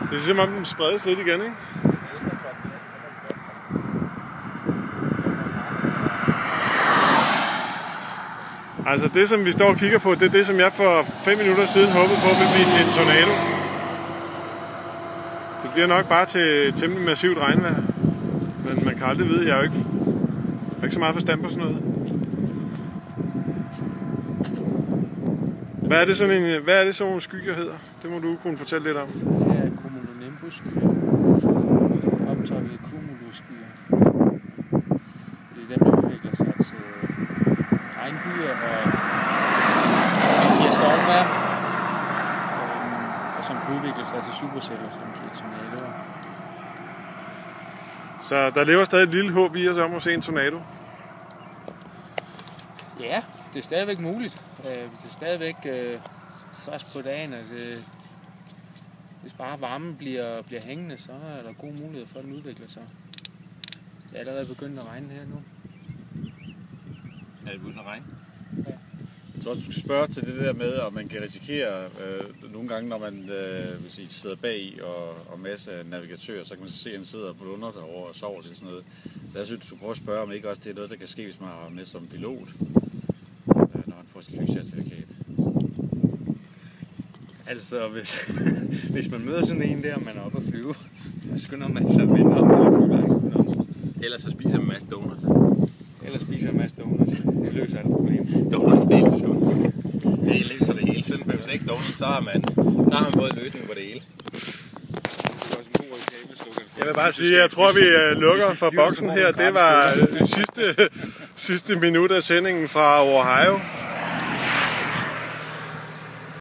Det er som om den spredes lidt igen, ikke? Altså det, som vi står og kigger på, det er det, som jeg for 5 minutter siden håbede på vil blive til en tornado. Det bliver nok bare til temmelig massivt regnvejr. Men man kan aldrig vide, jeg har ikke så meget forstand på sådan noget. Hvad er det sådan nogle skyer hedder? Det må du kunne fortælle lidt om. Det er cumulonimbus, optøjet cumulusskyer. Det er dem, der udvikler sig til regnbyer og giver stormvejr, og som kan udvikle sig til superceller, som giver tornadoer. Så der lever stadig et lille håb i os om at se en tornado? Ja, det er stadigvæk muligt. Det er stadigvæk først på dagen, at hvis bare varmen bliver hængende, så er der god mulighed for, at den udvikler sig. Det er allerede begyndt at regne her nu. Er det begyndt at regne? Ja. Jeg tror, du skal spørge til det der med, om man kan risikere nogle gange, når man sidder bag og masser af navigatører, så kan man se, at han sidder på lunder derovre og sover lidt sådan noget. Jeg synes, du skulle prøve at spørge, om ikke også det er noget, der kan ske, hvis man har med som pilot, når han får sit flycertifikat. Altså, hvis man møder sådan en der, og man er oppe at flyve, så skynder man sig at vende om eller flyve langt. Ellers så spiser man en masse donuts. Ellers spiser en masse donuts. Det løser alt problem. Donuts, det er helt sundt. Det er lidt så det hele synd. Hvis ikke donuts, så har man fået en løsning på det hele. Jeg vil bare sige, at jeg tror, vi lukker for boksen her. Det var sidste minut af sendingen fra Ohio.